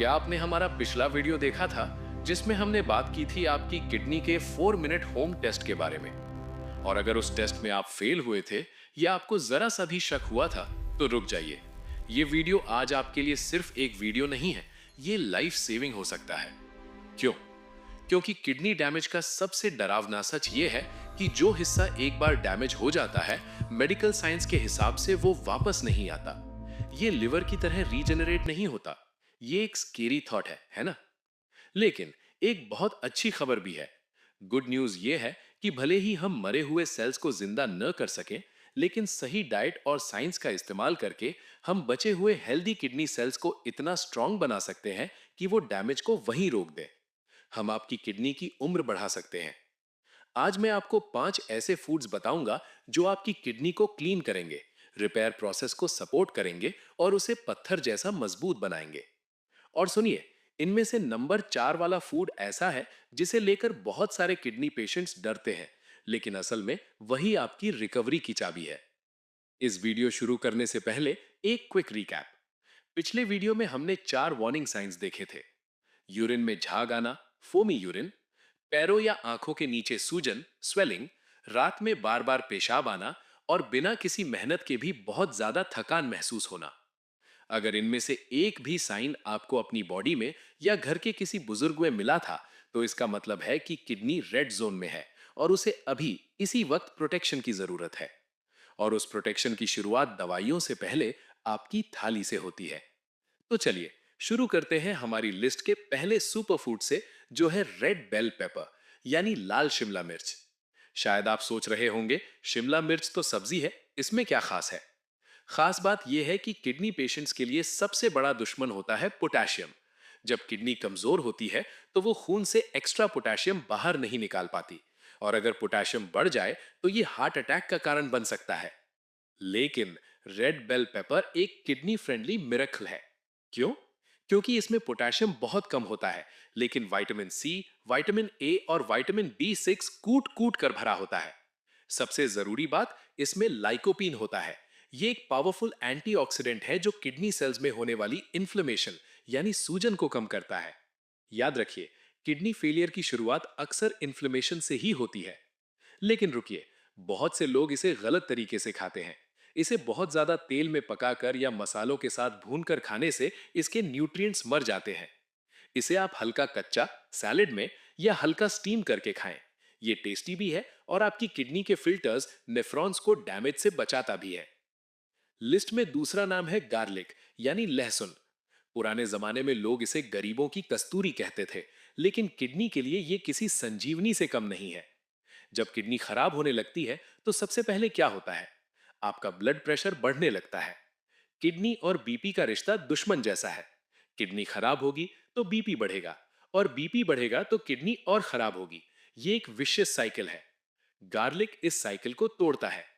क्या आपने हमारा पिछला वीडियो देखा था जिसमें हमने बात की थी आपकी किडनी के 4 मिनट होम टेस्ट के बारे में? और अगर उस टेस्ट में आप फेल हुए थे या आपको जरा सा भी शक हुआ था तो रुक जाइए। ये वीडियो आज आपके लिए सिर्फ एक वीडियो नहीं है, ये लाइफ सेविंग हो सकता है। क्यों? क्योंकि किडनी डैमेज का सबसे डरावना सच ये है कि जो हिस्सा एक बार डैमेज हो जाता है, मेडिकल साइंस के हिसाब से वो वापस नहीं आता। ये लिवर की तरह रीजनरेट नहीं होता। ये एक स्केरी थॉट है ना? लेकिन एक बहुत अच्छी खबर भी है। गुड न्यूज ये है कि भले ही हम मरे हुए सेल्स को जिंदा न कर सकें, लेकिन सही डाइट और साइंस का इस्तेमाल करके हम बचे हुए हेल्दी किडनी सेल्स को इतना स्ट्रांग बना सकते हैं कि वो डैमेज को वहीं रोक दे। हम आपकी किडनी की उम्र बढ़ा सकते हैं। आज मैं आपको 5 ऐसे फूड्स बताऊंगा जो आपकी किडनी को क्लीन करेंगे, रिपेयर प्रोसेस को सपोर्ट करेंगे और उसे पत्थर जैसा मजबूत बनाएंगे। और सुनिए, इनमें से नंबर 4 वाला फूड ऐसा है जिसे लेकर बहुत सारे किडनी पेशेंट्स डरते हैं, लेकिन असल में वही आपकी रिकवरी की चाबी है। इस वीडियो शुरू करने से पहले एक क्विक रिकैप। पिछले वीडियो में हमने 4 वार्निंग साइंस देखे थे। यूरिन में झाग आना, फोमी यूरिन, पैरों या आंखों के नीचे सूजन, स्वेलिंग, रात में बार बार पेशाब आना और बिना किसी मेहनत के भी बहुत ज्यादा थकान महसूस होना। अगर इनमें से एक भी साइन आपको अपनी बॉडी में या घर के किसी बुजुर्ग में मिला था, तो इसका मतलब है कि किडनी रेड जोन में है और उसे अभी इसी वक्त प्रोटेक्शन की जरूरत है। और उस प्रोटेक्शन की शुरुआत दवाइयों से पहले आपकी थाली से होती है। तो चलिए शुरू करते हैं हमारी लिस्ट के पहले सुपरफूड से, जो है रेड बेल पेपर, यानी लाल शिमला मिर्च। शायद आप सोच रहे होंगे, शिमला मिर्च तो सब्जी है, इसमें क्या खास है? खास बात यह है कि किडनी पेशेंट्स के लिए सबसे बड़ा दुश्मन होता है पोटेशियम। जब किडनी कमजोर होती है तो वो खून से एक्स्ट्रा पोटेशियम बाहर नहीं निकाल पाती, और अगर पोटेशियम बढ़ जाए तो ये हार्ट अटैक का कारण बन सकता है। लेकिन रेड बेल पेपर एक किडनी फ्रेंडली मिरेकल है। क्यों? क्योंकि इसमें पोटेशियम बहुत कम होता है, लेकिन विटामिन सी, विटामिन ए और विटामिन बी 6 कूट कूट कर भरा होता है। सबसे जरूरी बात, इसमें लाइकोपीन होता है। ये एक पावरफुल एंटीऑक्सीडेंट है जो किडनी सेल्स में होने वाली इन्फ्लेमेशन यानी सूजन को कम करता है। याद रखिए, किडनी फेलियर की शुरुआत अक्सर इन्फ्लेमेशन से ही होती है। लेकिन रुकिए, बहुत से लोग इसे गलत तरीके से खाते हैं। इसे बहुत ज्यादा तेल में पकाकर या मसालों के साथ भूनकर खाने से इसके न्यूट्रिएंट्स मर जाते हैं। इसे आप हल्का कच्चा, सैलेड में या हल्का स्टीम करके खाएं। ये टेस्टी भी है और आपकी किडनी के फिल्टर्स, नेफ्रॉन्स को डैमेज से बचाता भी है। लिस्ट में दूसरा नाम है गार्लिक, यानी लहसुन। पुराने जमाने में लोग इसे गरीबों की कस्तूरी कहते थे, लेकिन किडनी के लिए ये किसी संजीवनी से कम नहीं है। जब किडनी खराब होने लगती है तो सबसे पहले क्या होता है? आपका ब्लड प्रेशर बढ़ने लगता है। किडनी और बीपी का रिश्ता दुश्मन जैसा है। किडनी खराब होगी तो बीपी बढ़ेगा, और बीपी बढ़ेगा तो किडनी और खराब होगी। ये एक विशियस साइकिल है। गार्लिक इस साइकिल को तोड़ता है।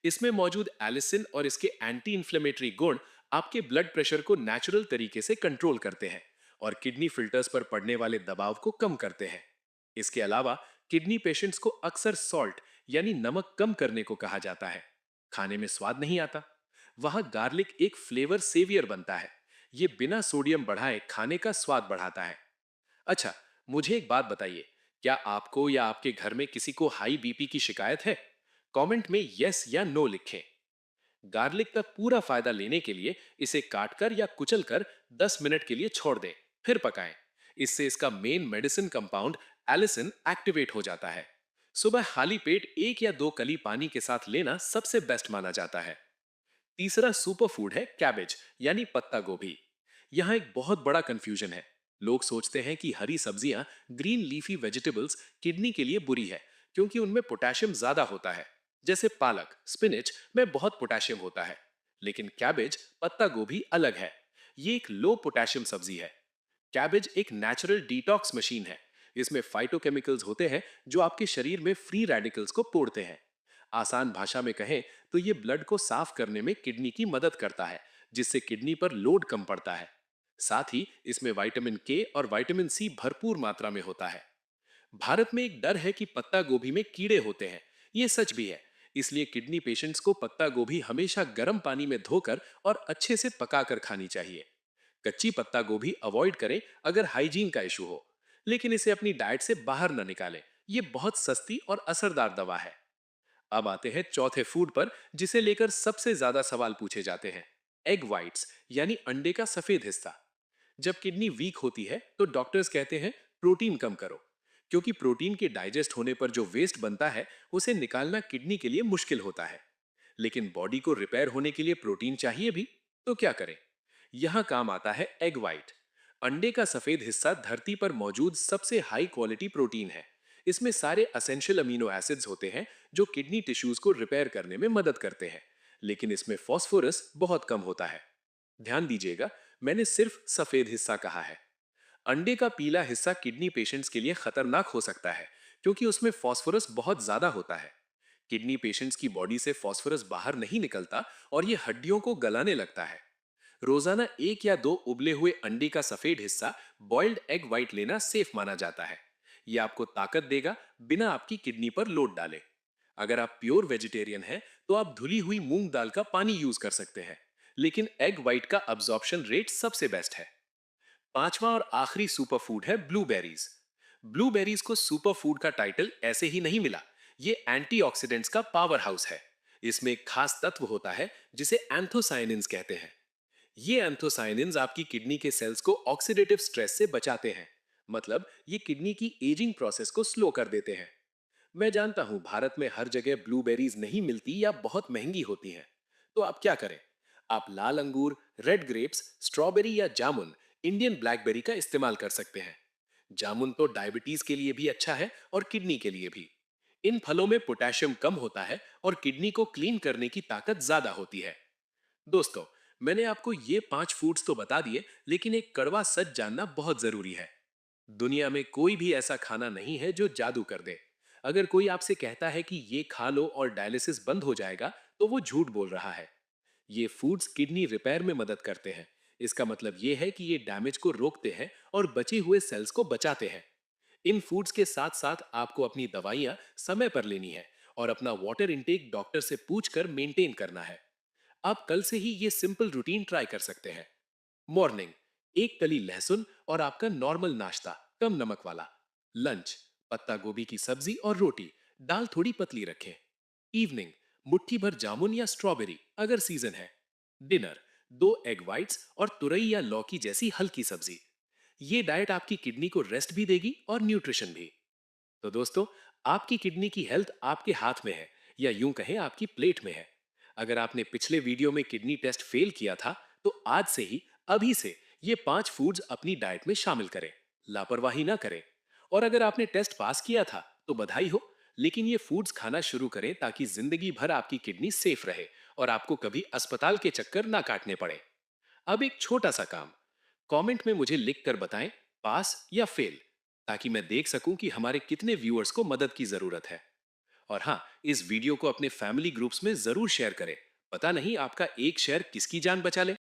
इसमें मौजूद एलिसिन और इसके एंटी इंफ्लेमेटरी गुण आपके ब्लड प्रेशर को नेचुरल तरीके से कंट्रोल करते हैं और किडनी फिल्टर्स पर पड़ने वाले दबाव को कम करते हैं। इसके अलावा किडनी पेशेंट्स को अक्सर सॉल्ट यानी नमक कम करने को कहा जाता है। खाने में स्वाद नहीं आता, वहां गार्लिक एक फ्लेवर सेवियर बनता है। ये बिना सोडियम बढ़ाए खाने का स्वाद बढ़ाता है। अच्छा, मुझे एक बात बताइए, क्या आपको या आपके घर में किसी को हाई बीपी की शिकायत है? कमेंट में यस या नो लिखें। गार्लिक का पूरा फायदा लेने के लिए इसे काटकर या कुचलकर 10 मिनट के लिए छोड़ दें, फिर पकाएं। इससे इसका main medicine compound allicin activate हो जाता है। सुबह खाली पेट 1 या 2 कली पानी के साथ लेना सबसे बेस्ट माना जाता है। तीसरा सुपर फूड है कैबेज, यानी पत्ता गोभी। यहाँ एक बहुत बड़ा कंफ्यूजन है। लोग सोचते हैं कि हरी सब्जियां, ग्रीन लीफी वेजिटेबल्स, किडनी के लिए बुरी है क्योंकि उनमें पोटेशियम ज्यादा होता है। जैसे पालक, स्पिनच में बहुत पोटेशियम होता है। लेकिन कैबेज, पत्ता गोभी अलग है। ये एक लो पोटेशियम सब्जी है। कैबेज एक नेचुरल डिटॉक्स मशीन है। इसमें फाइटोकेमिकल्स होते हैं जो आपके शरीर में फ्री रेडिकल्स को तोड़ते हैं। आसान भाषा में कहें तो ये ब्लड को साफ करने में किडनी की मदद करता है, जिससे किडनी पर लोड कम पड़ता है। साथ ही इसमें विटामिन के और विटामिन सी भरपूर मात्रा में होता है। भारत में एक डर है कि पत्ता गोभी में कीड़े होते हैं। ये सच भी है। इसलिए किडनी पेशेंट्स को पत्ता गोभी हमेशा गर्म पानी में धोकर और अच्छे से पकाकर खानी चाहिए। कच्ची पत्ता गोभी अवॉइड करें अगर हाइजीन का इशू हो, लेकिन इसे अपनी डाइट से बाहर न निकालें। ये बहुत सस्ती और असरदार दवा है। अब आते हैं चौथे फूड पर, जिसे लेकर सबसे ज्यादा सवाल पूछे जाते हैं। एग वाइट्स, यानी अंडे का सफेद हिस्सा। जब किडनी वीक होती है तो डॉक्टर्स कहते हैं प्रोटीन कम करो, क्योंकि प्रोटीन के डाइजेस्ट होने पर जो वेस्ट बनता है उसे निकालना किडनी के लिए मुश्किल होता है। लेकिन बॉडी को रिपेयर होने के लिए प्रोटीन चाहिए भी, तो क्या करें? यहां काम आता है एग वाइट। अंडे का सफेद हिस्सा धरती पर मौजूद सबसे हाई क्वालिटी प्रोटीन है। इसमें सारे असेंशियल अमीनो एसिड्स होते हैं जो किडनी टिश्यूज को रिपेयर करने में मदद करते हैं। लेकिन इसमें फास्फोरस बहुत कम होता है। ध्यान दीजिएगा, मैंने सिर्फ सफेद हिस्सा कहा है। अंडे का पीला हिस्सा किडनी पेशेंट्स के लिए खतरनाक हो सकता है, क्योंकि उसमें फास्फोरस बहुत ज्यादा होता है। किडनी पेशेंट्स की बॉडी से फास्फोरस बाहर नहीं निकलता और ये हड्डियों को गलाने लगता है। रोजाना एक या दो उबले हुए अंडे का सफेद हिस्सा, बॉइल्ड एग वाइट लेना सेफ माना जाता है। यह आपको ताकत देगा बिना आपकी किडनी पर लोड डाले। अगर आप प्योर वेजिटेरियन हैं तो आप धुली हुई मूंग दाल का पानी यूज कर सकते हैं, लेकिन एग वाइट का अब्जॉर्प्शन रेट सबसे बेस्ट है। पांचवा और आखिरी सुपर फूड है ब्लूबेरीज। ब्लूबेरीज को सुपर फूड का टाइटल ऐसे ही नहीं मिला। ये एंटीऑक्सीडेंट्स का पावर हाउस है। इसमें एक खास तत्व होता है जिसे एंथोसायनिन्स कहते हैं। ये एंथोसायनिन्स आपकी किडनी के सेल्स को ऑक्सीडेटिव स्ट्रेस से बचाते हैं। मतलब ये किडनी की एजिंग प्रोसेस को स्लो कर देते हैं। मैं जानता हूं भारत में हर जगह ब्लूबेरीज नहीं मिलती या बहुत महंगी होती हैं। तो आप क्या करें? आप लाल अंगूर, रेड ग्रेप्स, स्ट्रॉबेरी या जामुन, इंडियन ब्लैकबेरी का इस्तेमाल कर सकते हैं। जामुन तो डायबिटीज के लिए भी अच्छा है और किडनी के लिए भी। इन फलों में पोटेशियम कम होता है और किडनी को क्लीन करने की ताकत ज्यादा होती है। दोस्तों, मैंने आपको ये 5 फूड्स तो बता दिए, लेकिन एक कड़वा सच जानना बहुत जरूरी है। दुनिया में कोई भी ऐसा खाना नहीं है जो जादू कर दे। अगर कोई आपसे कहता है कि ये खा लो और डायलिसिस बंद हो जाएगा, तो वो झूठ बोल रहा है। ये फूड्स किडनी रिपेयर में मदद करते हैं। इसका मतलब ये है कि ये डैमेज को रोकते हैं और बचे हुए सेल्स को बचाते हैं। इन फूड्स के साथ साथ आपको अपनी दवाइयां समय पर लेनी है और अपना वाटर इंटेक डॉक्टर से पूछकर मेंटेन करना है। आप कल से ही ये सिंपल रूटीन ट्राई कर सकते हैं। मॉर्निंग, एक कली लहसुन और आपका नॉर्मल नाश्ता, कम नमक वाला। लंच, पत्ता गोभी की सब्जी और रोटी, दाल थोड़ी पतली रखें। इवनिंग, मुट्ठी भर जामुन या स्ट्रॉबेरी अगर सीजन है। डिनर, 2 एग वाइट्स और तुरई या लौकी जैसी हल्की सब्जी। ये डाइट आपकी किडनी को रेस्ट भी देगी और न्यूट्रिशन भी। तो दोस्तों, आपकी किडनी की हेल्थ आपके हाथ में है, या यूं कहें आपकी प्लेट में है। अगर आपने पिछले वीडियो में किडनी टेस्ट फेल किया था, तो आज से ही, अभी से, ये 5 फूड्स अपनी डाइट में शामिल करें। लापरवाही ना करें। और अगर आपने टेस्ट पास किया था तो बधाई हो, लेकिन ये फूड्स खाना शुरू करें ताकि जिंदगी भर आपकी किडनी सेफ रहे और आपको कभी अस्पताल के चक्कर ना काटने पड़े। अब एक छोटा सा काम, कमेंट में मुझे लिख कर बताएं पास या फेल, ताकि मैं देख सकूं कि हमारे कितने व्यूअर्स को मदद की जरूरत है। और हाँ, इस वीडियो को अपने फैमिली ग्रुप्स में जरूर शेयर करें। पता नहीं आपका एक शेयर किसकी जान बचा ले।